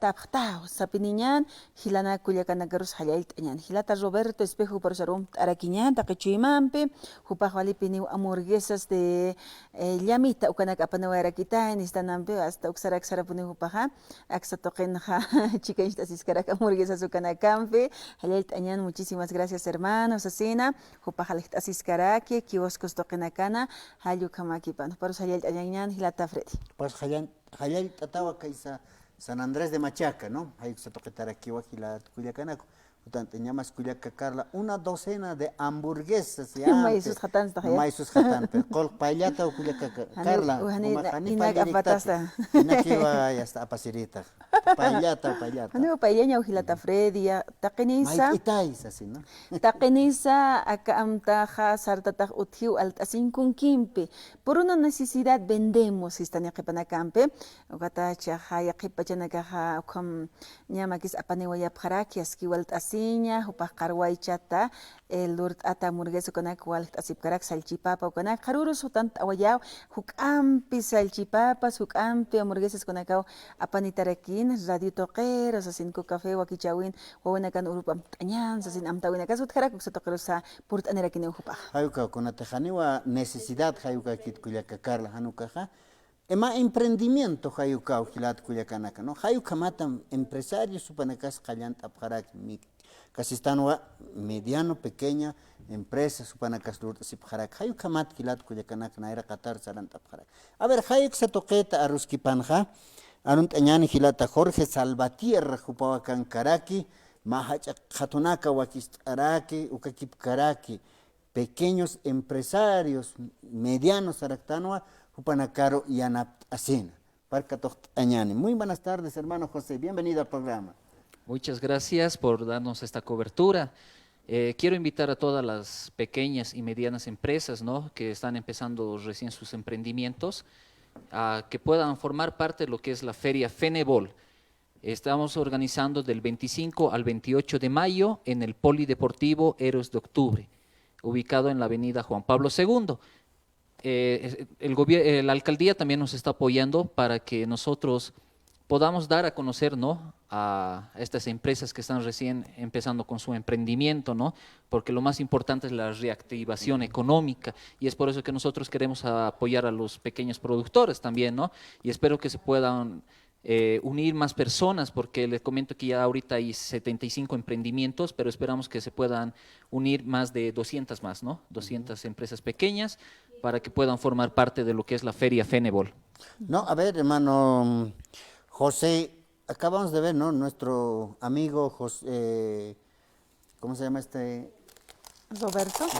tapta sapiniñan hilana kullakanakarus hallailtañan hilata Roberto Espejo por sarum araquiñan taqichuymanpi hupaq walipini hamburguesas de llamita ukanak apanawarakita nistanampi hasta uksarak sarapuni hupaqa aksa toqenja chikanchita siskaraka hamburguesas ukanakampi hallailtañan. Muchísimas gracias hermanos asina hupaq hallaqta siskaraki kioscos toqenakana hallu kamakipan paros hallailtañan hilata Freddy pues hallailtatawa kaisa San Andrés de Machaca, ¿no? Hay que toquetar aquí la Culiacanaco. Teníamos Culiaca Carla, una docena de hamburguesas. Maisus jatan está ya. Maisus jatan, pero col paillata o Culiaca Carla. Inak apatasta. Inak iba ya está apasirita. Paillata. Ano paillanya uhilata Freddy taqinisa. Maikitais así, ¿no? Taqinisa acá amtaja sartataq uthiu altasin kun kimpe. Por una necesidad vendemos istania qepanacampe. Ogata chahaya qepachanakaja ukam ñamakis apanewaya pjarakias kiwaltas upaq qarwaychata el lurt ata hamburguesa kunak wal asipkarak salchipapa kunak qarurus hutan awayaw hukampi salchipapas hukampi hamburguesas kunakaw apanitarakin radio toqero sasin ku café wakichawin wawanakan urupam tañan sasin amtawina kasut karak toqero sa purt anerakin hupaq hayuka kunatejaniwa necesidad hayuka kit Culiaca Carla hanukaja ema emprendimiento hayuka ujilat Culiacanaka, ¿no? Hayuka matam empresarios supanakas qallant apqarak casi están mediano, pequeña empresa, supanakas lurtasipjarak. Hayu kamat kilat Culiacanak naira Qatar sarantapjarak. A ver, hayuk se toqueta a Ruskipanja, anunt añani hilata Jorge Salvatierra, Jupawakan Karaki, Mahacha Jatunaka Wakistaraki, Ukakip Karaki, pequeños empresarios, medianos saractanua, Jupanacaro y Anap Asina. Parcatot añani. Muy buenas tardes, hermano José, bienvenido al programa. Muchas gracias por darnos esta cobertura. Quiero invitar a todas las pequeñas y medianas empresas, ¿no?, que están empezando recién sus emprendimientos, a que puedan formar parte de lo que es la Feria Fenebol. Estamos organizando del 25 al 28 de mayo en el Polideportivo Héroes de Octubre, ubicado en la avenida Juan Pablo II. La alcaldía también nos está apoyando para que nosotros podamos dar a conocer, ¿no?, a estas empresas que están recién empezando con su emprendimiento, ¿no?, porque lo más importante es la reactivación económica y es por eso que nosotros queremos apoyar a los pequeños productores también, ¿no?, y espero que se puedan unir más personas, porque les comento que ya ahorita hay 75 emprendimientos, pero esperamos que se puedan unir más de 200 más, ¿no?, 200 empresas pequeñas para que puedan formar parte de lo que es la Feria Fenebol. No, a ver, hermano José, acabamos de ver, ¿no?, nuestro amigo José, ¿cómo se llama este?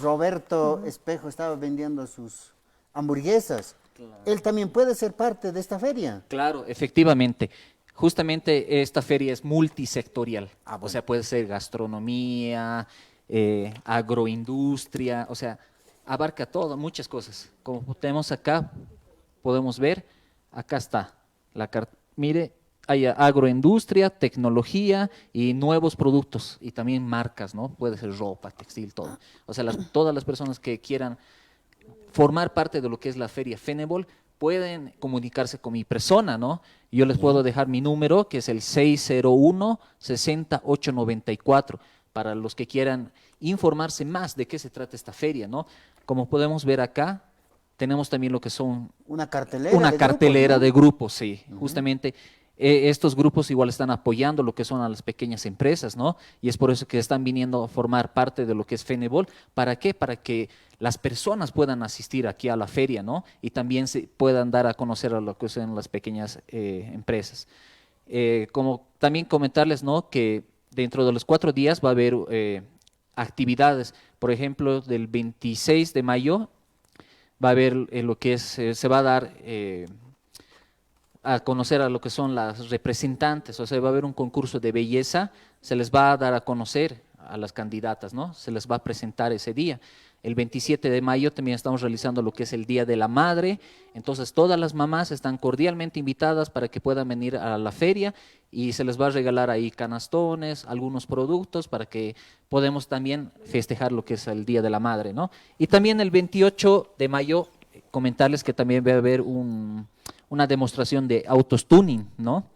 Roberto Espejo estaba vendiendo sus hamburguesas. Claro. ¿Él también puede ser parte de esta feria? Claro, efectivamente. Justamente esta feria es multisectorial, bueno. O sea, puede ser gastronomía, agroindustria, o sea, abarca todo, muchas cosas. Como tenemos acá, podemos ver, acá está la carta. Mire, hay agroindustria, tecnología y nuevos productos y también marcas, ¿no? Puede ser ropa, textil, todo. O sea, todas las personas que quieran formar parte de lo que es la Feria Fenebol pueden comunicarse con mi persona, ¿no? Yo les puedo dejar mi número, que es el 601-60894, para los que quieran informarse más de qué se trata esta feria, ¿no? Como podemos ver acá, tenemos también lo que son una cartelera, de grupos, sí. Justamente estos grupos igual están apoyando lo que son a las pequeñas empresas, ¿no? Y es por eso que están viniendo a formar parte de lo que es Fenebol. ¿Para qué? Para que las personas puedan asistir aquí a la feria, ¿no? Y también se puedan dar a conocer a lo que son las pequeñas empresas. Como también comentarles, ¿no?, que dentro de los 4 días va a haber actividades. Por ejemplo, del 26 de mayo va a haber lo que es, se va a dar a conocer a lo que son las representantes, o sea, va a haber un concurso de belleza, se les va a dar a conocer a las candidatas, ¿no? Se les va a presentar ese día. El 27 de mayo también estamos realizando lo que es el Día de la Madre, entonces todas las mamás están cordialmente invitadas para que puedan venir a la feria y se les va a regalar ahí canastones, algunos productos para que podamos también festejar lo que es el Día de la Madre, ¿no? Y también el 28 de mayo comentarles que también va a haber una demostración de autos tuning, ¿no?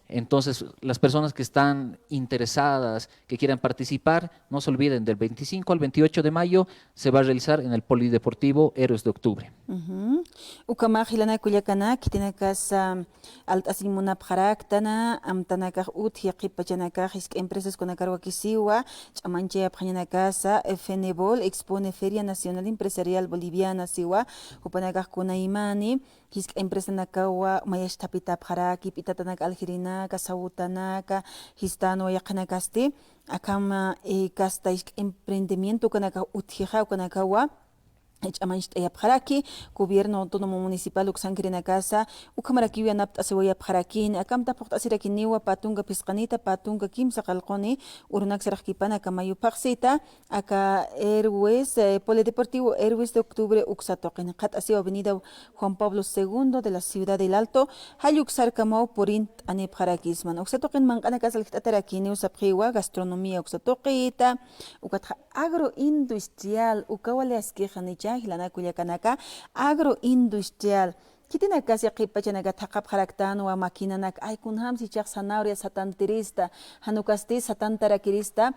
Entonces, las personas que están interesadas, que quieran participar, no se olviden, del 25 al 28 de mayo se va a realizar en el Polideportivo Héroes de Octubre. Ukama hilana kullakana kitinakas altasimunapqaraktana amtanakaj uthi qipachanakaj empresas kunakarwa kisiwa ch'amanche apqañanakasa FENEBOL expone Feria Nacional Empresarial Boliviana siwa upanakaj kunaimani hisk empresa nakawa mayashtapita apqaraki pitatanaka algirinaka sawutanaka histano yaqanakasti akama kasta emprendimiento kanaka uthiqa kanakawa Yapharaki, Gobierno Autónomo Municipal Uxangrina Casa, Ucamaraki Yanapta Sevoya Parakin, Akamta Portasirakinewa, Patunga Piscanita, Patunga Kimsa Calconi, Urnaxarquipana, Camayo Paxita, Acá Airways, Polideportivo Airways de Octubre, Uxatoquen, Catasi Avenida Juan Pablo II de la Ciudad del Alto, Hayuxar Camao Porint Anepharakisman, Uxatoquen Mancana Casa Altarakine, Usapriwa, Gastronomía Uxatoquita, Ucatja Agroindustrial, Ucawaleasquejanich. Hilana kullakanaka agroindustrial kitina kasi qipachanaga thaqap kharactan wa maquinanak ay kunham si chaq zanahoria satantirista hanukasti satantarakirista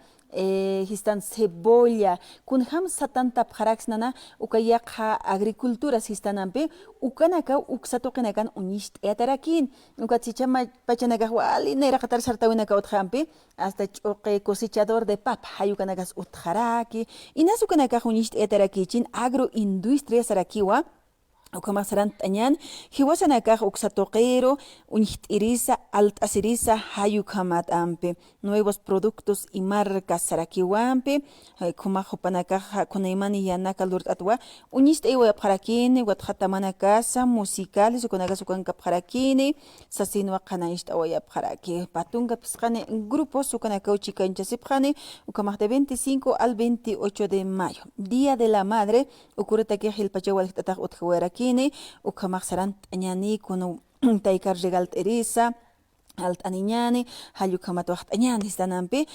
histan cebolla kunham satanta pharaxnana ukayaqa agricultura sistanampe ukanaka uksatoqinakan unisht etarakin ukachichama pachanaga wali nera qatar sartawinaka uthampe hasta choque cosechador de papa hayukanagas utharaki inasukanaka unisht etarakichin agroindustria sarakiwa Ukama sarantañan, hiwasanakaj uxatoquero, unihtirisa, altasirisa, hayukamat ampe, nuevos productos y marcas sarakiwampe, kumajopanakaj kunaimani yanaka lurtatwa, unistewa parakine, watjatamana casa, musicales, ukanagasukanka parakine, sasinwa kanaistawaya paraki, patunga piscane, grupos sukanakau chicanchasipjane, ukamaj de 25 al 28 de mayo, Día de la Madre, ukuretakia hilpachawal tataj utjweraki, ukamaj sarant añani kuno taikar regal teresa alt aniñani hayukamat wacht añani stanampi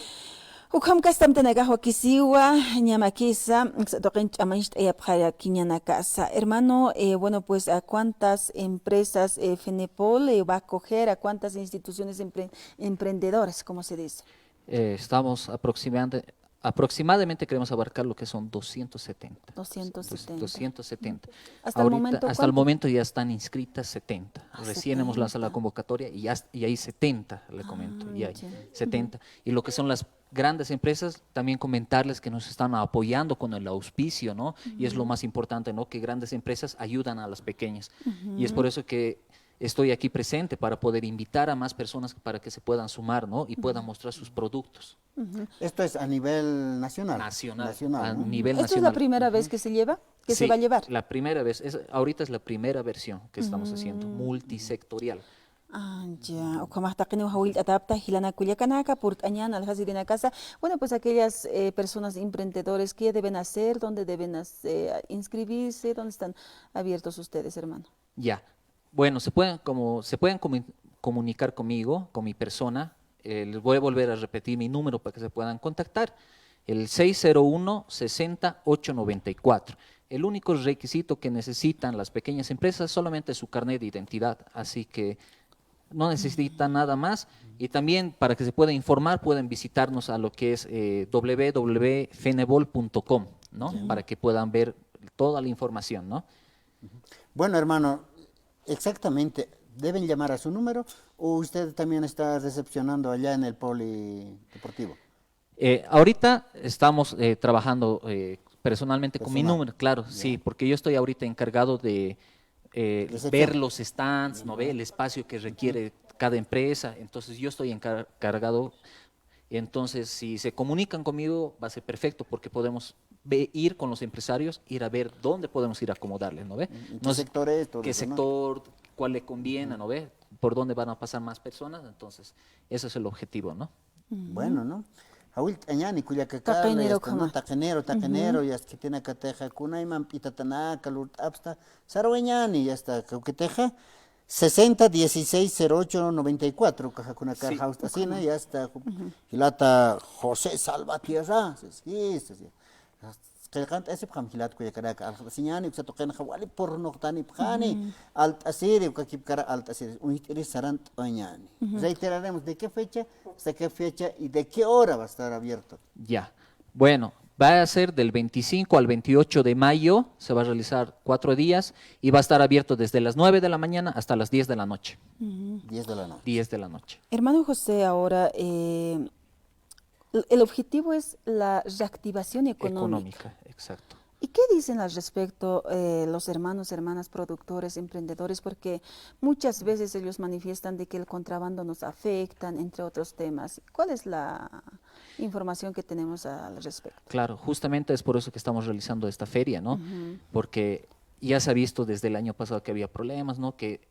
ukam kastam tanagajo kisiwa ñamakisa toqen chamanisht ayapjaya kiñana casa hermano bueno pues a cuántas empresas FENEPOL va a acoger a cuántas instituciones emprendedoras como se dice Estamos aproximadamente queremos abarcar lo que son 270. 270. Hasta el momento ya están inscritas 70. Recién hemos lanzado la convocatoria y hay 70, le comento, y hay 70. Y lo que son las grandes empresas, también comentarles que nos están apoyando con el auspicio, ¿no? Y es lo más importante, ¿no? Que grandes empresas ayudan a las pequeñas. Y es por eso que estoy aquí presente para poder invitar a más personas para que se puedan sumar, ¿no? Y puedan mostrar sus productos. Esto es a nivel nacional. Nacional, a nivel nacional. ¿Esto es la primera vez que se lleva? ¿Que se va a llevar? La primera vez. Ahorita es la primera versión que estamos haciendo, multisectorial. Ya, o como hasta que no hawil adapta hilana kuyakanaka por añan al hasirina casa. Bueno, pues aquellas personas emprendedores que deben hacer, dónde deben inscribirse, dónde están abiertos ustedes, hermano. Ya. Bueno, se pueden comunicar conmigo, con mi persona. Les voy a volver a repetir mi número para que se puedan contactar. El 601-60-894. El único requisito que necesitan las pequeñas empresas solamente es su carnet de identidad. Así que no necesitan nada más. Y también para que se puedan informar pueden visitarnos a lo que es www.fenebol.com, ¿no? Para que puedan ver toda la información, ¿no? Bueno, hermano, exactamente, ¿deben llamar a su número o usted también está recepcionando allá en el polideportivo? Ahorita estamos trabajando personalmente con mi número, claro, ya. Sí, porque yo estoy ahorita encargado de ver los stands, ¿no ve? El espacio que requiere cada empresa, entonces yo estoy encargado, entonces si se comunican conmigo va a ser perfecto porque podemos ir con los empresarios, ir a ver dónde podemos ir a acomodarles, ¿no ve? ¿Qué sector es? ¿Qué sector? ¿Cuál le conviene, no ve? ¿Por dónde van a pasar más personas? Entonces, ese es el objetivo, ¿no? Bueno, ¿no? Ahorita añani kuyakakala, taquenero, ya es que tiene cateja kuna iman pitatanaca, lurtapsta, sarweñani, ya está, que 60 16 08 94 caja kuna caja austasina, ya está, hilata José Salvatierra, sí. qilqant asip ham hilat kuyakaraka alqasiñani uksatoqena hawali por noqtani pjani alt asiri ukakipkara alt asiri unitiri sarant oñani. Reiteraremos de qué fecha hasta qué fecha y de qué hora va a estar abierto. Ya. Bueno, va a ser del 25 al 28 de mayo, se va a realizar 4 días y va a estar abierto desde las 9 de la mañana hasta las 10 de la noche. 10 de la noche. 10 de la noche. Hermano José, ahora el objetivo es la reactivación económica. Exacto. ¿Y qué dicen al respecto los hermanos, hermanas, productores, emprendedores? Porque muchas veces ellos manifiestan de que el contrabando nos afecta, entre otros temas. ¿Cuál es la información que tenemos al respecto? Claro, justamente es por eso que estamos realizando esta feria, ¿no? Porque ya se ha visto desde el año pasado que había problemas, ¿no? Que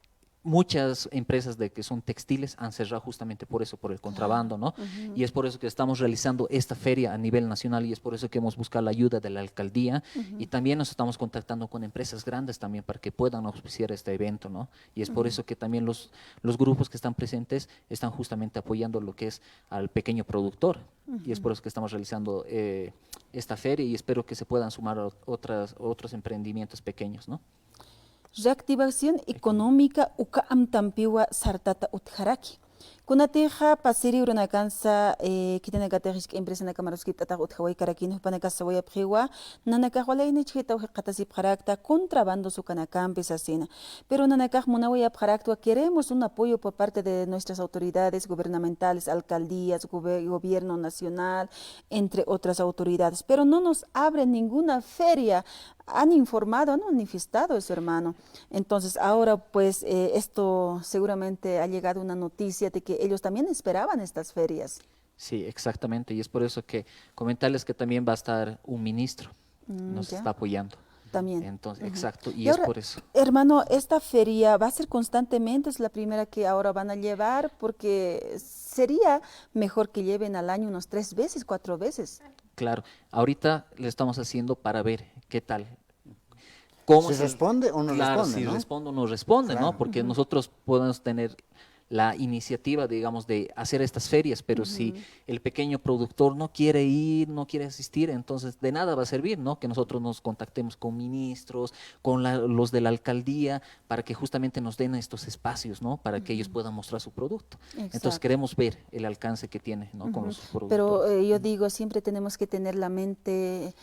muchas empresas de que son textiles han cerrado justamente por eso, por el contrabando, ¿no? Y es por eso que estamos realizando esta feria a nivel nacional y es por eso que hemos buscado la ayuda de la alcaldía y también nos estamos contactando con empresas grandes también para que puedan auspiciar este evento, ¿no? Y es por eso que también los grupos que están presentes están justamente apoyando lo que es al pequeño productor y es por eso que estamos realizando esta feria y espero que se puedan sumar otros emprendimientos pequeños, ¿no? Reactivación económica uka amtampiwa sartata utjaraki. Kunateja pasiri urunakansa kitana gatejisk empresa na kamaroskip tata utjawai karakino panaka sawaya priwa nanaka walaini chita uji qatasip jarakta contrabando su canacampes asina. Pero nanaka munawaya jaraktua queremos un apoyo por parte de nuestras autoridades gubernamentales, alcaldías, gobierno nacional, entre otras autoridades, pero no nos abren ninguna feria. Han informado, han manifestado eso, hermano. Entonces, ahora pues esto seguramente ha llegado una noticia de que ellos también esperaban estas ferias. Sí, exactamente. Y es por eso que comentarles que también va a estar un ministro, nos ya. está apoyando. También. Entonces, exacto. Y, Y es ahora, por eso. hermano, esta feria va a ser constantemente, es la primera que ahora van a llevar, porque sería mejor que lleven al año unos 3 veces, 4 veces. Claro, ahorita le estamos haciendo para ver qué tal. ¿Cómo ¿Se responde o no claro, responde, si no? responde o no responde, Claro. ¿no? Porque nosotros podemos tener la iniciativa, digamos, de hacer estas ferias, pero si el pequeño productor no quiere ir, no quiere asistir, entonces de nada va a servir, ¿no? Que nosotros nos contactemos con ministros, con los de la alcaldía, para que justamente nos den estos espacios, ¿no? Para que ellos puedan mostrar su producto. Entonces Exacto. queremos ver el alcance que tiene, ¿no? Con los productores. Pero yo digo, siempre tenemos que tener la mente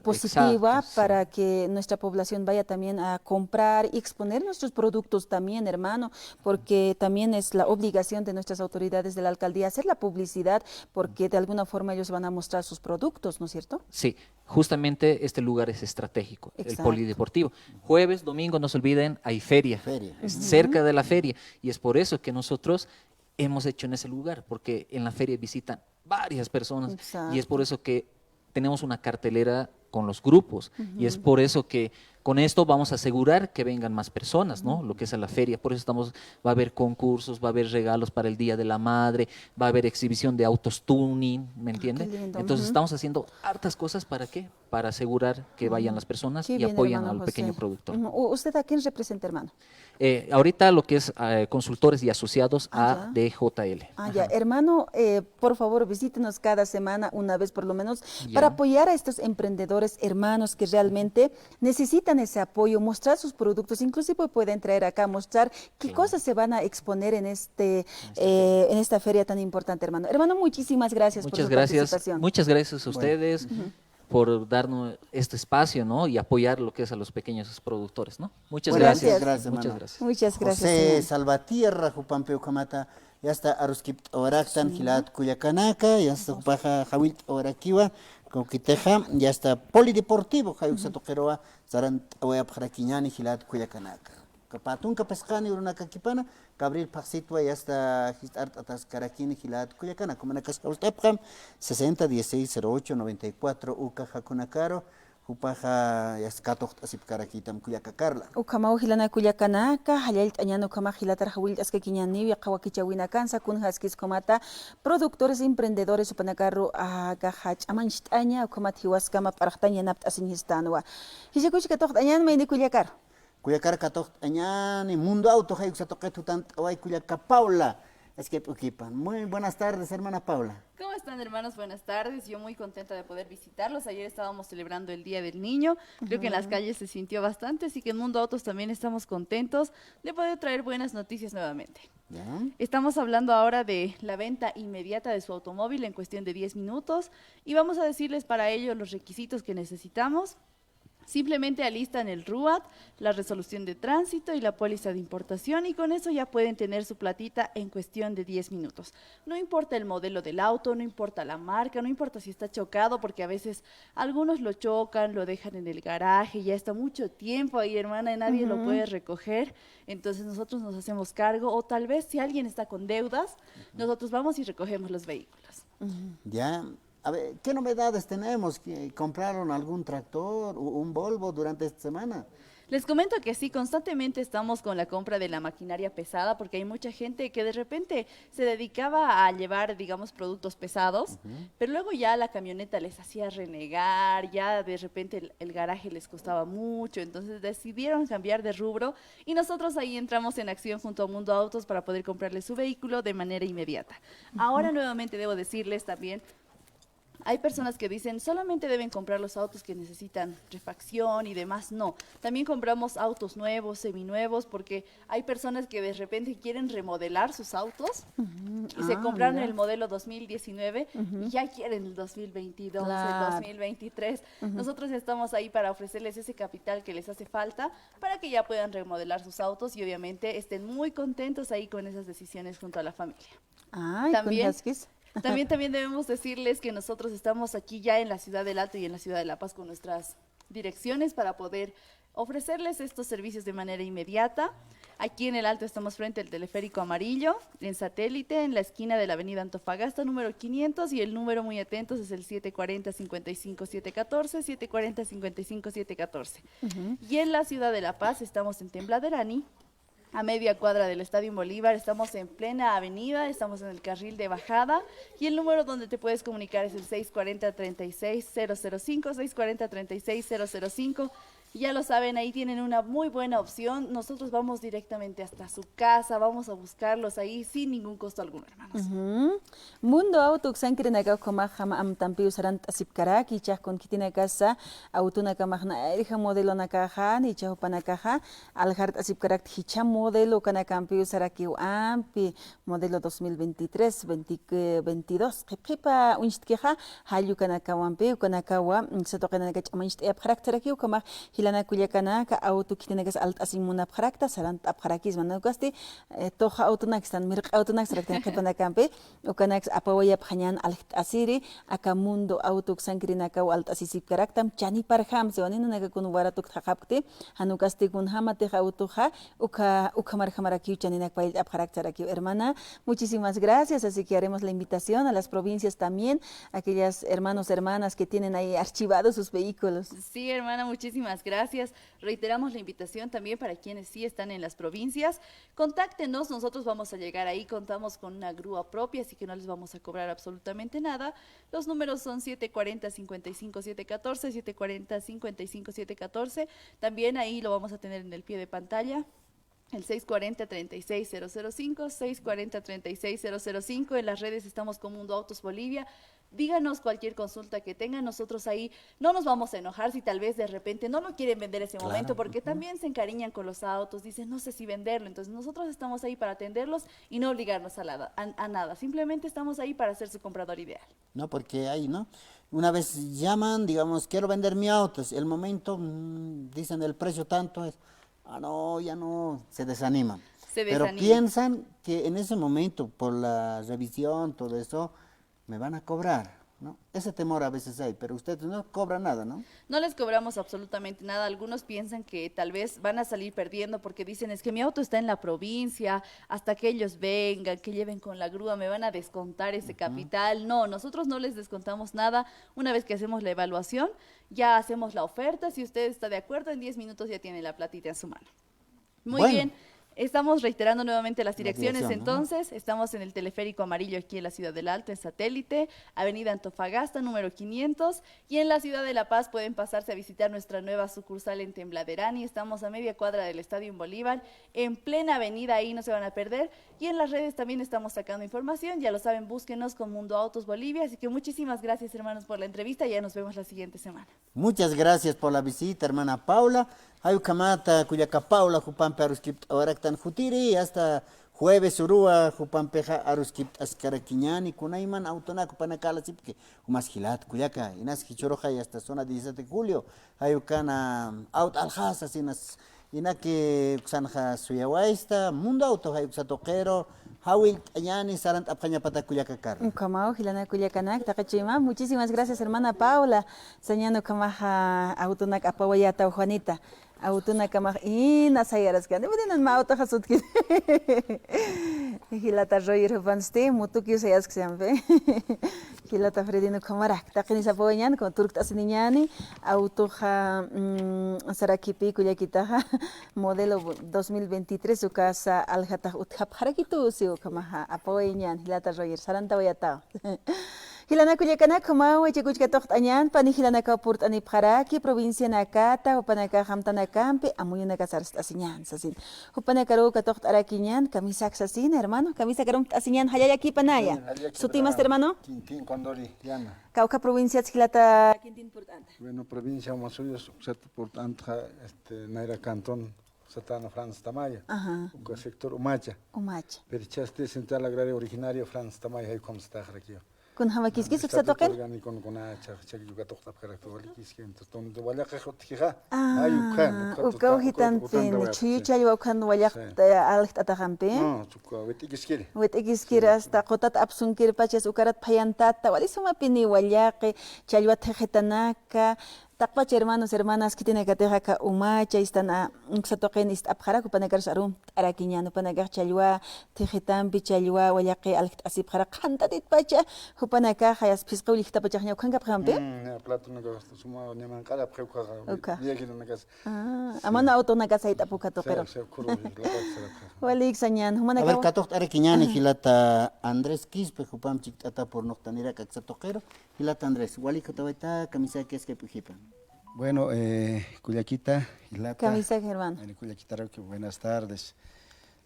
positiva Exacto, sí. para que nuestra población vaya también a comprar y exponer nuestros productos también, hermano, porque también es la obligación de nuestras autoridades de la alcaldía hacer la publicidad, porque de alguna forma ellos van a mostrar sus productos, ¿no es cierto? Sí, justamente este lugar es estratégico, el Exacto. polideportivo. Jueves, domingo, no se olviden, hay feria, Feria. cerca de la feria. Y es por eso que nosotros hemos hecho en ese lugar, porque en la feria visitan varias personas. Y es por eso que tenemos una cartelera con los grupos. Y es por eso que con esto vamos a asegurar que vengan más personas, ¿no? Lo que es a la feria. Por eso va a haber concursos, va a haber regalos para el Día de la Madre, va a haber exhibición de autos tuning, ¿me entiende? qué lindo. Entonces estamos haciendo hartas cosas, ¿para qué? Para asegurar que vayan las personas Qué y bien, apoyen hermano al José. pequeño productor. ¿Usted a quién representa, hermano? Ahorita lo que es consultores y asociados Ah, a DJL. Ah, ya. Hermano, por favor, visítenos cada semana, una vez por lo menos, Ya. para apoyar a estos emprendedores hermanos que realmente necesitan ese apoyo, mostrar sus productos, inclusive pueden traer acá, mostrar qué cosas se van a exponer en en esta feria tan importante, hermano. Hermano, muchísimas gracias por Muchas su gracias. participación. Muchas gracias a ustedes por darnos este espacio, ¿no? Y apoyar lo que es a los pequeños productores, ¿no? Muchas Bueno, gracias. gracias, Muchas hermano. gracias. Muchas gracias. José señor. Salvatierra, Jupampeo Kamata, ya está Aruskip Oraktan, Gilat Cuyacanaka, ya está Baja Jawilt Orakiwa, Coquiteja, ya está Polideportivo, Jayuxa Toqueroa, Zarant Oya Jaraquiñani, Gilat Cuyacanaka. Capatun Capescani, Urunaka Kipana, Gabriel Paxitwa, ya está Gistart Atas Caraquini, Gilat Cuyacana, Comanacas Caustepjam, 60 16 08 94, Uca Jacunacaro. Jupaja yaskato asip karakitam kuyacacarla. Ukamau hilana kuyakanaka, halaylt añano kama hilatar hawil askakiñani, yaqawakichawina kansa, kun haskis komata, productores e emprendedores upanacarro a gahach amanchtaña, ukamat hiwaskama parachtaña napt asinhistanwa. Hisakuchika tocht añan mayni kuyacar. Kuyacar katocht añani, mundo auto hayuk satoquetu tant away kuyaka Paula. Es que ukipan. Muy buenas tardes, hermana Paula. ¿Cómo están, hermanos? Buenas tardes. Yo muy contenta de poder visitarlos. Ayer estábamos celebrando el Día del Niño. Creo que en las calles se sintió bastante, así que en Mundo Autos también estamos contentos de poder traer buenas noticias nuevamente. ¿Ya? Estamos hablando ahora de la venta inmediata de su automóvil en cuestión de 10 minutos y vamos a decirles para ello los requisitos que necesitamos. Simplemente alistan el RUAT, la resolución de tránsito y la póliza de importación y con eso ya pueden tener su platita en cuestión de 10 minutos. No importa el modelo del auto, no importa la marca, no importa si está chocado, porque a veces algunos lo chocan, lo dejan en el garaje, ya está mucho tiempo ahí, hermana, y nadie lo puede recoger. Entonces nosotros nos hacemos cargo, o tal vez si alguien está con deudas, nosotros vamos y recogemos los vehículos. Ya, a ver, ¿qué novedades tenemos? ¿Compraron algún tractor o un Volvo durante esta semana? Les comento que sí, constantemente estamos con la compra de la maquinaria pesada porque hay mucha gente que de repente se dedicaba a llevar, digamos, productos pesados, pero luego ya la camioneta les hacía renegar, ya de repente el garaje les costaba mucho, entonces decidieron cambiar de rubro y nosotros ahí entramos en acción junto a Mundo Autos para poder comprarles su vehículo de manera inmediata. Ahora nuevamente debo decirles también, hay personas que dicen solamente deben comprar los autos que necesitan refacción y demás. No, también compramos autos nuevos, seminuevos, porque hay personas que de repente quieren remodelar sus autos y se compraron el modelo 2019 y ya quieren el 2022, Claro. el 2023. Nosotros estamos ahí para ofrecerles ese capital que les hace falta para que ya puedan remodelar sus autos y obviamente estén muy contentos ahí con esas decisiones junto a la familia. Ay, También- Kundaskis. También debemos decirles que nosotros estamos aquí ya en la ciudad del Alto y en la ciudad de La Paz con nuestras direcciones para poder ofrecerles estos servicios de manera inmediata. Aquí en el Alto estamos frente al teleférico amarillo, en Satélite, en la esquina de la avenida Antofagasta, número 500, y el número muy atentos es el 740-55714, 740-55714. Y en la ciudad de La Paz estamos en Tembladerani, a media cuadra del Estadio Bolívar, estamos en plena avenida, estamos en el carril de bajada y el número donde te puedes comunicar es el 640-36005, 640-36005. Ya lo saben, ahí tienen una muy buena opción. Nosotros vamos directamente hasta su casa, vamos a buscarlos ahí sin ningún costo alguno, hermanos. Mundo auto sankirinaga koma jama am tampi usaran asipkarak y chas con kitina casa autona kamahna erja modelo nakaja ni chahupanakaja alhart asipkarak hicha modelo kana campi usaraki ampi modelo 2023 2022 qipa unchtkeja halu kana kawampi kana kawa satokana ga chamancht ep karakteraki kama hilana kulyakana ka auto kitina gas alt asimuna karakta sarant ap karakis managasti toja autona kistan mirq autona saraktan qipana campi Ukanax apawaya phañan alht asiri akamundo autuk sankrinaka alt asisip karaktam chani parham se wanina naga kun waratuk thaqapti hanukasti kun hamate autuja uka marhamara kiu chaninak pail apharakchara kiu hermana. Muchísimas gracias, así que haremos la invitación a las provincias también, aquellas hermanos hermanas que tienen ahí archivados sus vehículos. Sí, hermana, muchísimas gracias. Reiteramos la invitación también para quienes sí están en las provincias. Contáctenos, nosotros vamos a llegar ahí, contamos con una grúa propia, así que no les vamos a cobrar absolutamente nada. Los números son 740-55714, 740-55714. También ahí lo vamos a tener en el pie de pantalla. El 640-36005, 640-36005. En las redes estamos con Mundo Autos Bolivia. Díganos cualquier consulta que tengan, nosotros ahí no nos vamos a enojar si tal vez de repente no lo quieren vender ese momento, porque también se encariñan con los autos, dicen no sé si venderlo, entonces nosotros estamos ahí para atenderlos y no obligarnos a nada, simplemente estamos ahí para ser su comprador ideal. No, porque ahí, ¿no? Una vez llaman, digamos, quiero vender mi auto, el momento, dicen el precio tanto, es, no, ya no, se desaniman. Pero piensan que en ese momento, por la revisión, todo eso, me van a cobrar, ¿no? Ese temor a veces hay, pero ustedes no cobran nada, ¿no? No les cobramos absolutamente nada. Algunos piensan que tal vez van a salir perdiendo porque dicen, es que mi auto está en la provincia, hasta que ellos vengan, que lleven con la grúa, me van a descontar ese capital. No, nosotros no les descontamos nada. Una vez que hacemos la evaluación, ya hacemos la oferta. Si usted está de acuerdo, en 10 minutos ya tiene la platita en su mano. Muy bien. Estamos reiterando nuevamente las direcciones, dirección, ¿no? entonces, estamos en el Teleférico Amarillo aquí en la Ciudad del Alto, en Satélite, Avenida Antofagasta, número 500, y en la Ciudad de La Paz pueden pasarse a visitar nuestra nueva sucursal en Tembladerani, estamos a media cuadra del Estadio en Bolívar, en plena avenida, ahí no se van a perder, y en las redes también estamos sacando información, ya lo saben, búsquenos con Mundo Autos Bolivia, así que muchísimas gracias hermanos por la entrevista, ya nos vemos la siguiente semana. Muchas gracias por la visita, hermana Paula. Hay kamata kuyaka Paula Jupampe Aruskip Araktan Jutiri hasta jueves urua Jupampeja Aruskip Askaraquiñani Kunaiman Autonaco Panacala Sipke Umas Gilat Kuyaka Inas Hichoroja y hasta zona 17 de julio. Hay ukana out alhasa sinas inaki Xanja Suyawaista Mundo Auto hay Toquero Hawil Ayani Sarant Apcaña Patacuyaka Car. Kamao, Hilana Culiacanak, Takachima. Muchísimas gracias, hermana Paula. Sañano Kamaja, Autonac Apawayata, Juanita. Autonac Kamaj, Ina Sayaras, que no me auto Hasutki. Hilata Royer Vanste, Mutuki Sayas Xiambe. Hilata Fredino Kamarak, Takinis Apoyan, con Turktas Niñani, Autoja Sarakipi, Kuyakitaja, modelo 2023, su casa Aljata Uthap Harakitu, Siu Kamaja, Apoyan, Hilata Royer, Saranta Wayata. Hilana Kuyakana, Kamau, Chikuchka Tochtañan, Pani Hilana Kapurt Anipharaki, provincia Nakata, Upanaka Hamtanakampi, Amuyunaka Sarstasiñan, Sasin. Upanakaruka Tochtaraquiñan, Camisac Sasin, hermano, Camisa Carum Asiñan, Hayayaki Panaya. Sutimas, hermano? Quintín, Condori, Diana. Cauca provincia Chilata, Quintín Importante. Bueno, provincia Masuyo, importante, Naira Cantón, Satana Franz Tamaya. Ajá. Un sector Umacha. Umacha. Perichaste Central Agrario Originario Franz Tamaya, hay como está aquí. Con Hamakiski, Suxatoken? Orgánico con una chaguillo toca para que entonces donde vaya que hotija. Ukauhitan pin, Chuyuchayo Ukan Wayak Altahampe. No, chuka, vetikisquiri. Wetikisquiri hasta Cotat Absunkir Pachas Ukarat Payantata, Walisuma Pini Wayake, Chayuat Tejetanaka. Takpach hermanos, hermanas, que tiene que tener acá umacha, están a un satoquen ist abjara, kupanagar sarum, araquiñano, panagar chalua, tejetan, bichalua, wayake, asipjara, cantatit pacha, kupanaga, hayas pisco, lichta pachanya, kanga prampe. Plato no gasto, suma, ni man cada preuca, diegi no nagas. Amana auto nagas ahí tapuca toquero. Walik sañan, A humanaga. ver, Katocht Arequiñani, Gilata Andrés Quispe, Jupam Chictata por Noctanira, Caxatoquero, Gilata Andrés, Walik Tabaita, camisa que es que pujipa. Bueno, Cuyaquita, Hilata. Camisa Germán. Cuyaquita, buenas tardes.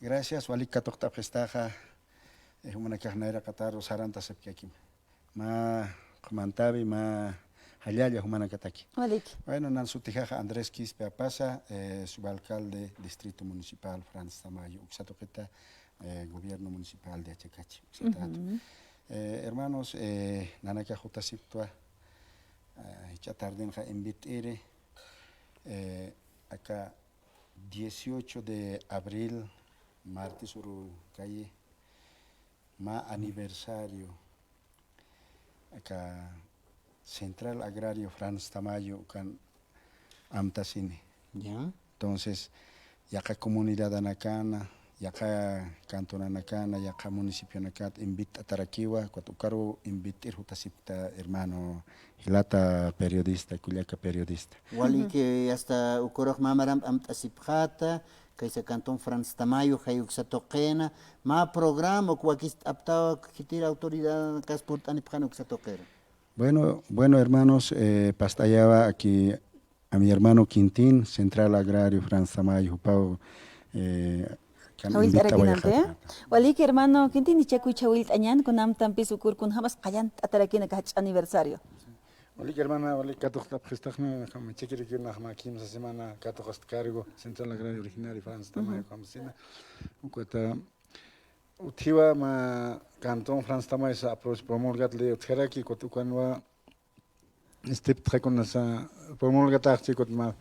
Gracias, Walika Tokta Prestaja, Humana Carnera Cataro, Saranta Sepkiakim. Ma Comantabi, Ma Hayaya, Humana Kataki. Walik. Bueno, Nansutijaja Andrés Quispe Apasa, subalcalde, Distrito Municipal, Franz Tamayo, Uxatoqueta, Gobierno Municipal de Achacachi. Hermanos, Nanaka Jutasiptua. Chatardenja invitere acá 18 de abril, martes, calle, ma aniversario, acá Central Agrario Franz Tamayo, can Amtasine. ¿Ya? Entonces, ya acá comunidad anacana, ya acá cantón anacana, ya acá municipio anacat, invita a Taraquiwa, cuatucaro invitar jutasipta hermano, Hilata periodista, Culiaca periodista. Wali que hasta Ukorok Mamaram Amtasipjata, que se cantón Franz Tamayo, Hayuxatoquena, ma programa, cuaquist aptao, quitir autoridad, Caspurt Anipjan Uxatoquero. Bueno, hermanos, pastallaba aquí a mi hermano Quintín, Central Agrario Franz Tamayo, Pau. Hawil Arakinante. Walik hermano, ¿quién tiene chacu y chawil añan con am tampis ukur con jamas callan atarakina kach aniversario? Walik hermana, walik katoq prestagna, me chequear que una jamaquim esa semana katoq hasta cargo, Central Agrario Originario Franz Tamayo, Kamsina. Ucueta utiwa ma cantón Franz Tamayo sa promulgat le utjeraki, cuatucanwa step trekon sa promulgat archicot ma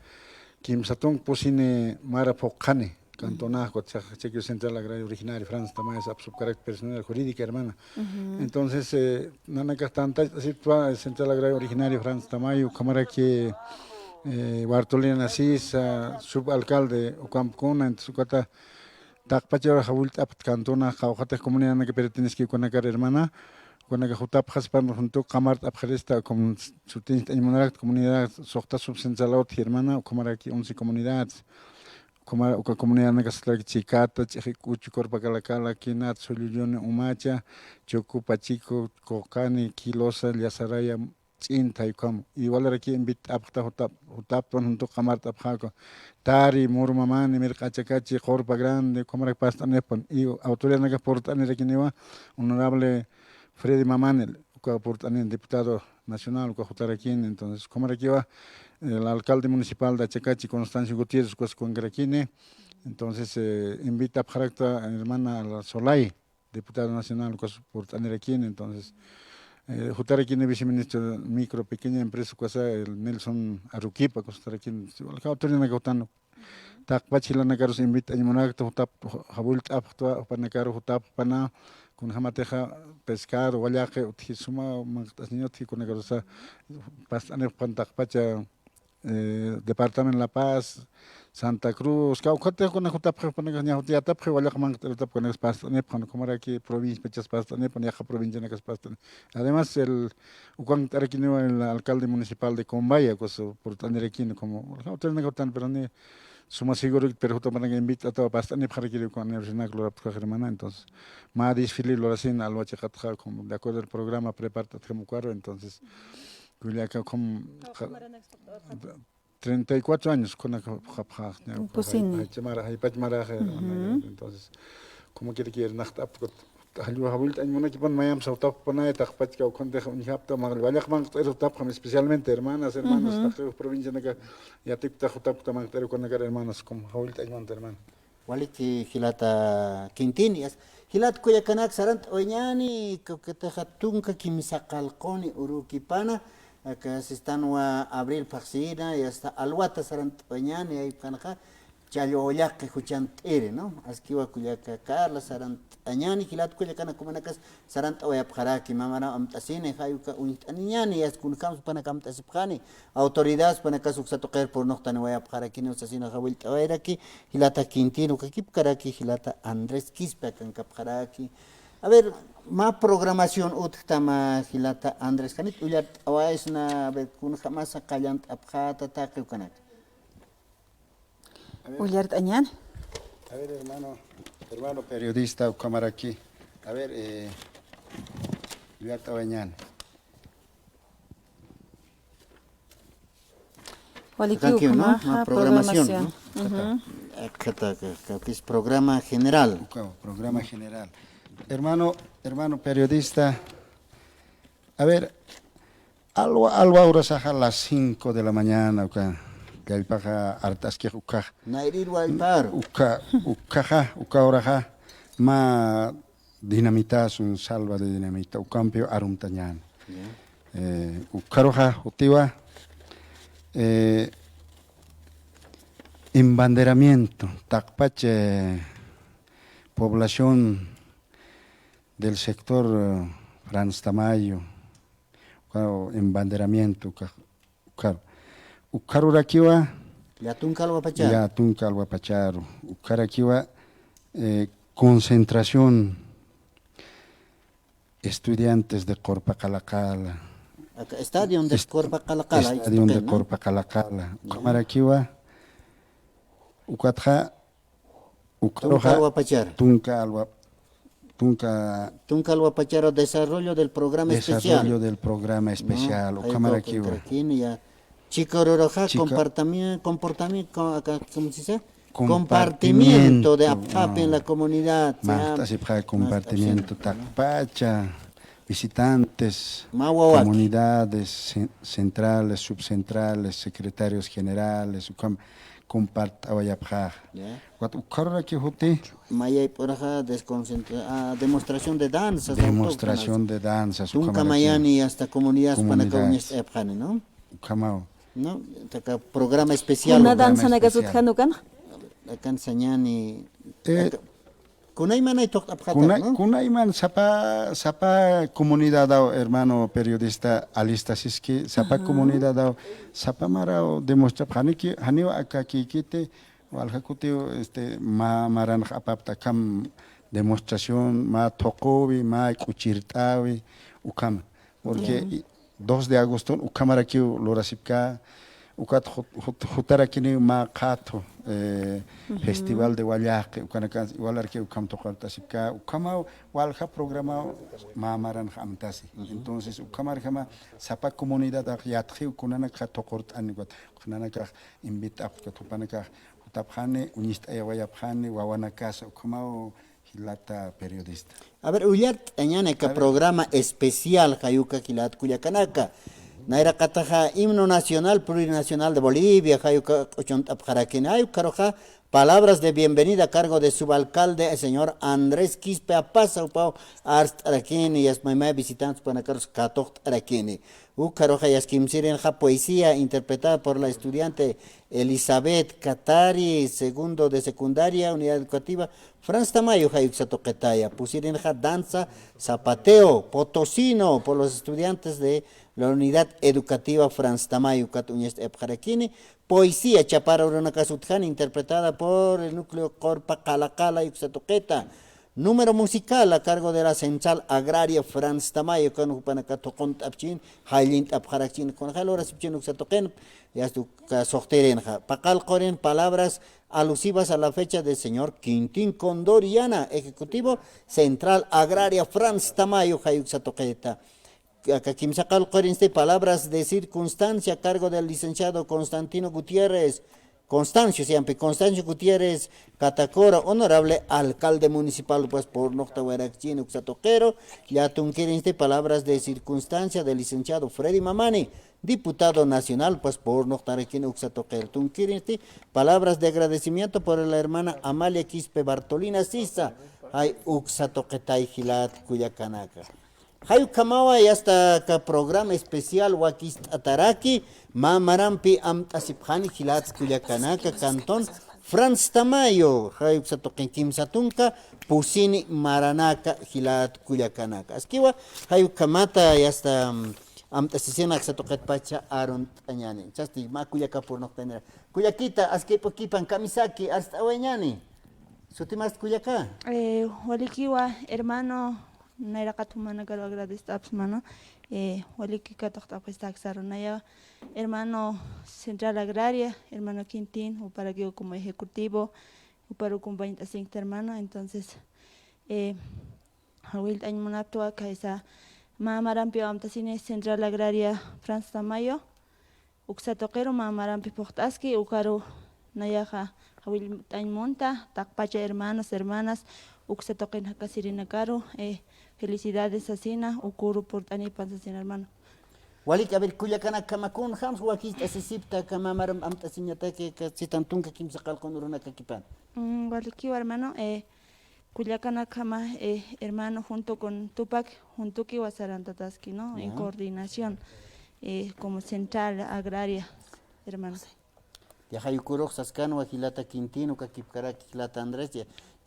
kim satong posine mara pokane. Cantonaz, Chequio Central Agrario Originario, Franz Tamayo, su carácter personal jurídica, hermana. Entonces, Nanaka Tanta, Central Agrario Originario, Franz Tamayo, cámara que Bartolina Asís, subalcalde, Ocampcona, en su cata, Tacpachara, Javult, Cantona, Jaujates, comunidad que pertenece con la cara hermana, con la que Jutap Haspan, junto a Camart Abjeresta, con su comunidad, Socta Subcentralot, hermana, o cámara que 11 comunidades. comunidad nagasla chicata, chicuchi corpacalacala, quinat, solillone, umacha, chocu, pachico, cocani, quilosa, liasaraya, chinta y como. Igual aquí en bit apta hutapton junto camarta apjaco. Tari, murmamani, mircachacachi, corpa grande, como era pasta nepon. Y autoridad naga portani requiniwa, honorable Freddy Mamanel, portani diputado nacional, Cojutaraquín, entonces, como era que iba el alcalde municipal de Achacachi, Constancio Gutiérrez, con Graquine, entonces invita a hermana la Solay, diputada nacional por Taneraquín, entonces Jutaraquín, viceministro de micro, pequeña empresa, el Nelson Aruquipa, Costaraquín, el autoridad nagotano. Takpachila nagaros invita a Monacto, Jutap, Jabult, Aptua, Panacaro, Jutap, Pana, con jamateja pescado, Guayaque, Utisuma, Mantasnioti, con Nagarosa, Pastane, Pantakpacha, Departamento La Paz, Santa Cruz, Caucate con la Jutapja, Panaganiatap, Guayacamantatap con el Pastane, como era aquí, provincia, Pechas Pastane, Panaja, provincia de Pastane. Además, el Ucuan Taraquino, el alcalde municipal de Combaya, por Tanerequino, como hotel Negotan, pero ni suma seguro, pero Jutaman invita a todo Pastane para que con el Renaclo Germana, entonces, más desfile lo hacen al Huachacatja, como de acuerdo al programa, prepárate como cuadro, entonces. Culiaca como 34 años con la Pues sí. entonces como quiere que nacht ab hallo habilt ein mona que pon mayam sautap pona eta pach que con deja un japta mal vaya man tap especialmente hermanos ta provincia naga ya tip ta jutap ta man con naga hermanos como habilt ein mon hermano Waliki hilata quintinias hilat kuya kanak sarant oñani que te hatunka kimisaqalqoni urukipana que se están a abril paxina y hasta alwata sarant oñani ay kanaka challo oyak que juchan ere no askiwa kuya Carla sarant añani hilat kuya kana kumanas sarant oyap haraki mamara amtasine hayuka unitaniani as kun kam pana kam tasipkhani autoridades pana kasuk toqer por noqtani oyap haraki no sasina hawilta oyraki hilata quintino kakip karaki hilata Andrés Quispe kan kap haraki. A ver, más programación utkama hilata Andrés Canit uyat awaisna bet kun jamasa kallant abjata taqi kanak. Uyart añan. A ver, hermano periodista cámara aquí. A ver, uyat awañan. Aquí, ¿no? Más programación, ¿no? Que es programa general. Programa general. Hermano periodista, a ver, algo ahora saja a las 5 de la mañana, okay. Que hay paja hartas que uka. Nairir walpar. Uka oraja, ma dinamita un salva de dinamita, ucampio arumtañan. Ukaroja, utiwa, embanderamiento, takpache, población del sector Franz Tamayo, embanderamiento, Ukarurakiwa, Yatun Calvapacharo, Ukarakiwa, concentración, estudiantes de Corpacalacala. Estadio de Corpacalacala. Estadio de Corpacalacala. Ukamarakiwa, Ukatja, Ukaroja, Tunca desarrollo del programa especial. Desarrollo del programa especial. No, Ukamarakiwa. Chicororoja, comportamiento, ¿cómo se dice? Compartimiento de APAP en la comunidad. Compartimiento, Takpacha, visitantes, comunidades centrales, subcentrales, secretarios generales, demostración de danzas. Demostración de danzas. Tunca Mayani hasta comunidades panacauñas epjane, ¿no? ¿No? Programa especial. Una danza nagasutjano kan? Akan sañani. Kunayman ay tok apjata, ¿no? Kunayman sapa comunidad dao, hermano periodista Alista Siski, sapa comunidad dao, sapa marao demostra haniki haniwa akakikite walhakuti maran apapta kam demostración ma tokowi ma kuchirtawi ukam porque 2 de agosto ukamaraki lorasipka ukat jutarakini ma qato festival de Wallaqi ukanakan walarki ukam toqartasika ukama walja programa mamaran hamtasi entonces ukamar kama sapa comunidad yatji ukunana ka toqort anigot kunana ka invita ka tupana ka utapjane unista ayawayapjane wawana casa ukama hilata periodista. A ver, uyat añane ka programa especial hayuka kilat kuyakanaka. Naira kataja himno nacional plurinacional de Bolivia hayuka ochont apjarakina ayukaroja palabras de bienvenida a cargo de subalcalde el señor Andrés Quispe Apasa upao arst arakini y asmaimai visitantes panakaros katocht arakini. Ukaroja yaskimsirenja poesía interpretada por la estudiante Elizabeth Katari, segundo de secundaria, unidad educativa, Franz Tamayo Hayuxatoquetaya, pusirenja danza, zapateo, potosino, por los estudiantes de la unidad educativa Franz Tamayo Katuñez Epjarekini, poesía Chapara Urunacasutjan, interpretada por el núcleo Corpa Calacala Yuxatoqueta. Número musical a cargo de la Central Agraria Franz Tamayo, con Upanacatocont Abchin, Hailint Abjarachin, con Jalora Sipchin Uxatoquen, y hasta Sohterenja. Pacal Coren, palabras alusivas a la fecha del señor Quintín Condoriana, Ejecutivo Central Agraria Franz Tamayo, Hayuxatoqueta. Kimsacal Coren, palabras de circunstancia a cargo del licenciado Constantino Gutiérrez. Constancio Gutiérrez Catacora, honorable alcalde municipal, pues por Noctahuerachin, Uxatoquero, ya tunquieren palabras de circunstancia del licenciado Freddy Mamani, diputado nacional, pues por Noctahuerachin, Uxatoquero, tunquieren palabras de agradecimiento por la hermana Amalia Quispe Bartolina Sisa, hay Uxatoquetay Gilat Cuyacanaca. Hayu Kamawa y hasta que programa especial Wakist Ataraki, Mamarampi Asipjani Hilat Cuyacanaka, Cantón Franz Tamayo, Hayu Satoken Kim Satunka, Pusini Maranaka Hilat Cuyacanaka. Asquiwa Hayu Kamata y hasta Asisena Xatoket Pacha Aron Tañani. Chasti Ma Cuyaka por no tener. Cuyakita, Asquipo Kipan Kamisaki, hasta Oeñani. Sutimas Cuyaka. Walikiwa, hermano. Naira katumana galo agradecemos mano waliki katokta pues taxaronaya hermano Central Agraria, hermano Quintín o para que como ejecutivo o para un 25 hermano, entonces Hawil añ monaptua kaisa mamarampi amtasine Central Agraria Franz Tamayo uxatoquero mamarampi portaski ukaro nayaja Hawil añ monta takpacha hermanos hermanas uxatoquen hakasirina caro felicidades asina ukuru por tani pansasina hermano. Walik a ver Cuyacana Kamakun Hams Wakist Asisipta Kamamaram Amtasiñata que Sitantunka Kimsakal con Uruna Kakipan. Waliki hermano Cuyacana Kama hermano junto con Tupac junto que Wasarantataski, ¿no? En coordinación como Central Agraria hermano. Ya Hayukuro Sascano Agilata Quintino Kakipkara Hilata Andrés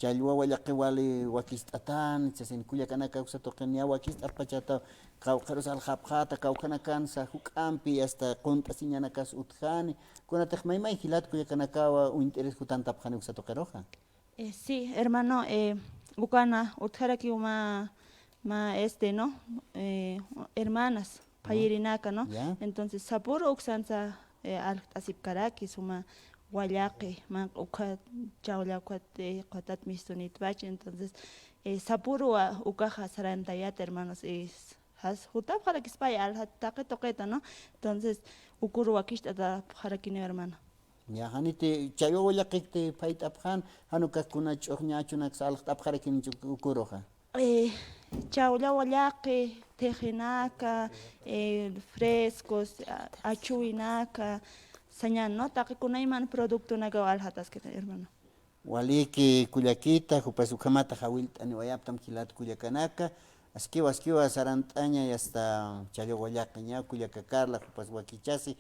Chalua Wayaki Wali Wakistatan, Chasen Cuyacana Causa Tokenia Wakist Apachata, Caucaros al Japjata, Caucanacan, Sahukampi, hasta Conta Siñanacas Utjani, con Atejmaima y Gilat Cuyacanacawa, un interés Jutanta Pjani Uxatoqueroja. Sí, hermano, Ucana, Utjaraki ma ¿no? Hermanas, Payirinaca, ¿no? Entonces, Sapuro Uxanza al Asipkaraki, suma. Wallaqi, man uka chawla qatat mistunit bach, entonces sapuro ukaja sarantayat hermanos has hutab para que spaya al taqe toqueta, ¿no? Entonces ukuru wakishta da para que hermano. Ya hanite chayo wallaqi te pait aphan hanuka kuna choñachunak sal para que ukuroja. Chawla wallaqi tejinaka frescos achuinaka Sañan, ¿no? Taki kunayman producto naga alhatas que hermano. Waliki Cuyaquita, Jupasukamata Hawil Aniwayaptam Kilat Cuyacanaka, Asquiwa Sarantaña y hasta Chayo Guayacaña, Cuyacacarla, Jupasuaquichasi,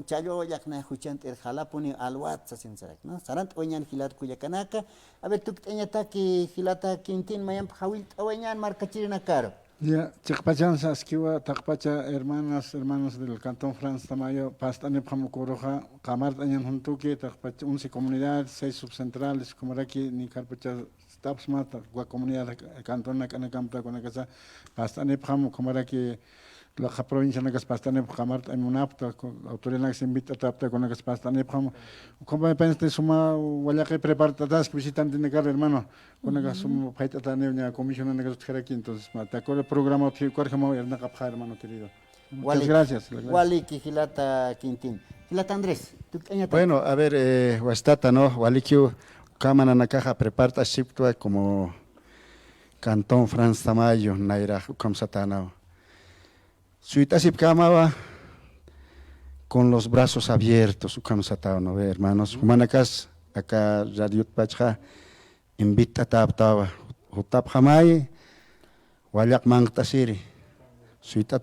Chayo Guayacna, Juchant el Jalapuni, Alwat, Sasinsarak, ¿no? Sarant Oñan Kilat Cuyacanaka, a ver tú que taki Kilata Quintín, Mayam Hawil Oñan, Marcachirina Caro. Ya, Chakpachan Saskiwa, Takpacha, hermanos del Cantón Franz Tamayo, Pastane Pamukuroja, Kamart Añan Juntuki, Takpacha, 11 comunidades, 6 subcentrales, como aquí, ni Carpacha Stapsmat, la comunidad Cantón Nakanacamta, con la casa, Pastane Pamu, como aquí, la provincia nagas pastane jamar en una apta autoridad nagas invita tapta con nagas pastane como me pensé suma wala que preparatas que visitante negar hermano con nagas suma paita tane una comisión nagas aquí entonces te acuerdo el programa que corremos el nagas hermano querido. Muchas gracias. Wali que Gilata Quintín. Gilata Andrés. Bueno, a ver, Huastata, ¿no? Walikiu, Cámara Nakaja, preparta Shiptua como Cantón Franz Tamayo, Naira, Kamsatana. Suitasip Kamawa, con los brazos abiertos, Kamsatana, ¿no? Hermanos, Humanacas, acá Radiut Pachja, invita a Taptawa, Hutap Hamay, Waliak Mangtasiri. Suita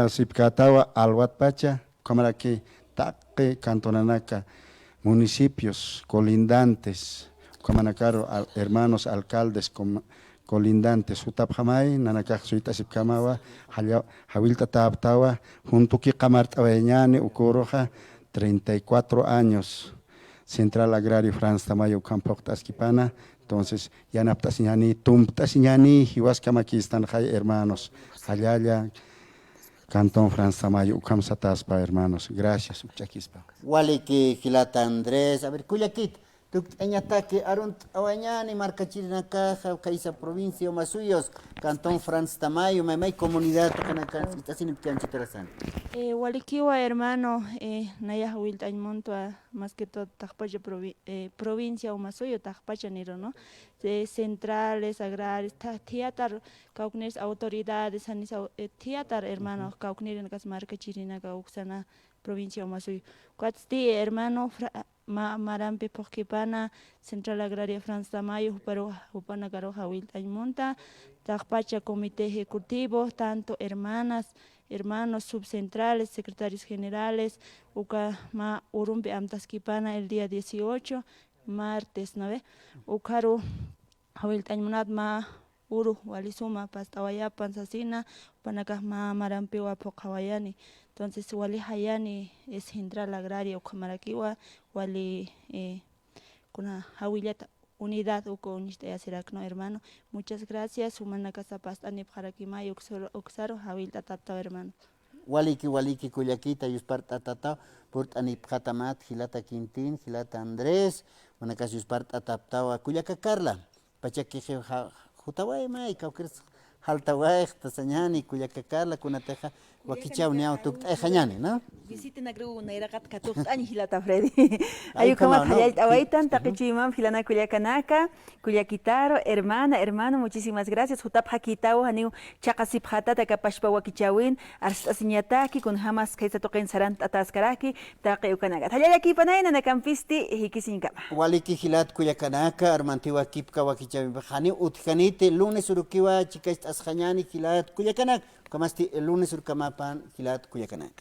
Sipkatawa, Alwat Pacha, Cámara que Taque, Cantonanaca, municipios colindantes, Camanacaro, hermanos alcaldes colindantes, Sutapjamay, Nanacaj, Suita Sipkamawa, Javilta Taptawa, junto que Camartaweñani, Ucoroja, 34 años, Central Agrario Franz Tamayo, Campo Tasquipana. Entonces, ya naptasiñani, tumptasiñani, Hiwaskamaquistan, hermanos, Hayaya, Cantón Franz Tamayo, Ucamsataspa, hermanos. Gracias, Uchaquispa. Wali que Gilata Andrés, a ver, Cuyaquit, tú en ataque, Arunt Awañani, Marca Chirinacaja, Caiza Provincia, o Masuyos, Cantón Franz Tamayo, Mamay Comunidad, Tocanacán, está sin interesante. Walikiwa hermano, Naya Wilta en Montua, más que todo Tajpacha provincia o Masuyo, Tajpacha Niro, ¿no? Centrales, agrarios, teatro, Caucnes, autoridades, teatro, hermano, Caucnir en Casmarca, Chirina, Cauxana, provincia o Masuyo. Cuatsti, hermano, Marampe, Poquipana, Central Agraria Franz Tamayo, pero Upana Garoja Wilta en Monta, Tajpacha Comité Ejecutivo, tanto hermanos subcentrales, secretarios generales, Ucama Urumpe Amtasquipana el día 18, martes, ¿no ve? Ucaru, Hawiltañmunat ma Uru, Walisuma, Pastawayapan, Sasina, Panacasma, Marampiwa, Pocawayani. Entonces, Wali Hayani es Central Agraria, Ucamaraquiwa, Wali, con Hawilata. Unidad o con ¿no, hermano? Muchas gracias. Humana casa pastani para que may oxaro javil tatata, hermano. Waliki Cuyaquita Yusparta Tata, Port Anipjatamat, Gilata Quintín, Gilata Andrés, una casa Yusparta Taptawa, Cuyaca Carla, Pachaki Jutaway Mai, Cauquers Haltaway, Tasañani, Cuyaca Carla, Cunateja, Wakichau Niau Tuk Ejañani, ¿no? Visiten a Gru Nairakat Katuk Ani Hilata Freddy. Ayukamat Hayat Awaitan, Takichimam, Filana Culiacanaka, Culiaquitaro, hermano, muchísimas gracias. Jutap Hakitao, Haniu, Chakasip Hata, Takapashpa Wakichawin, Arstasiñataki, con Hamas Kaisatoken Sarant Ataskaraki, Takeukanaka. Hayaki Panaina, Nakampisti, Hikisinkama. Waliki Hilat Culiacanaka, Armantiwa Kipka Wakichawin, Hani Utjanite, lunes Urukiwa, Chicas Asjañani, Hilat Culiacanak, como el lunes Urkamapan, Hilat Culiacanak.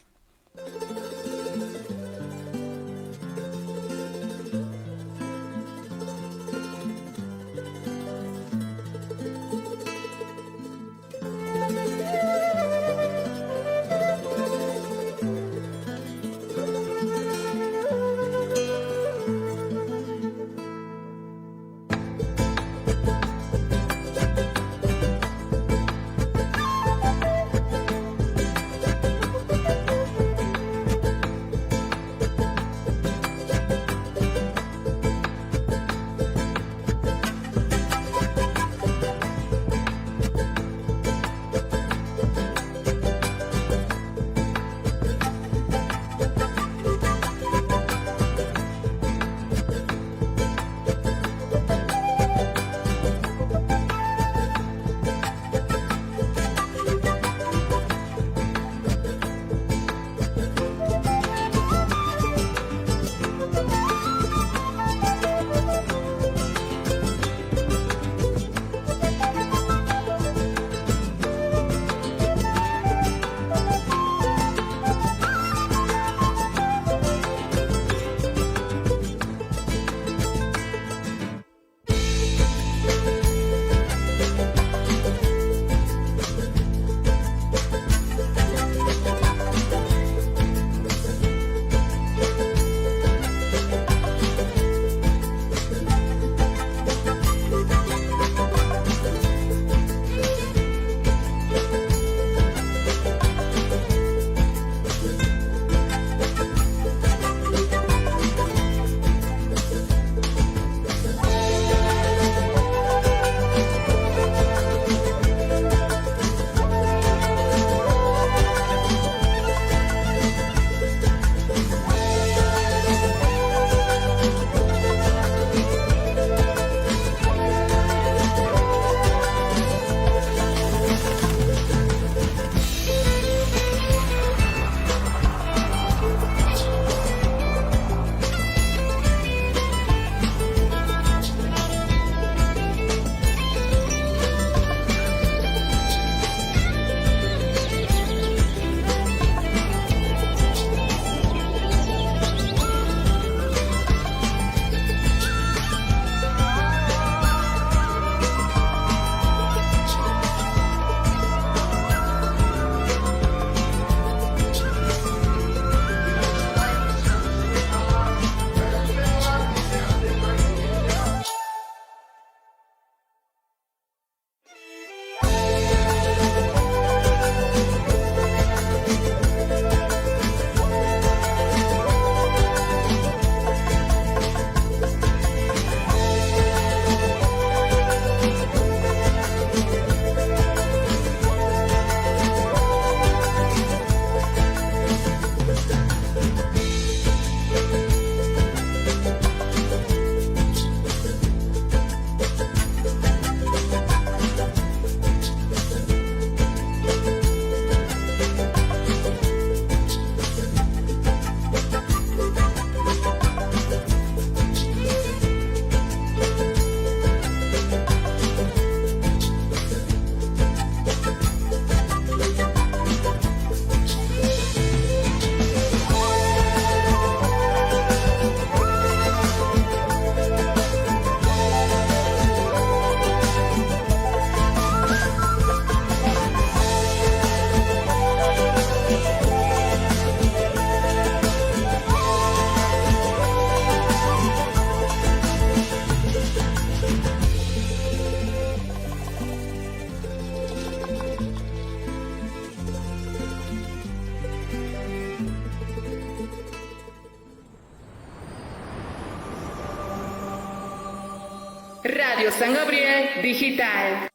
Radio San Gabriel Digital.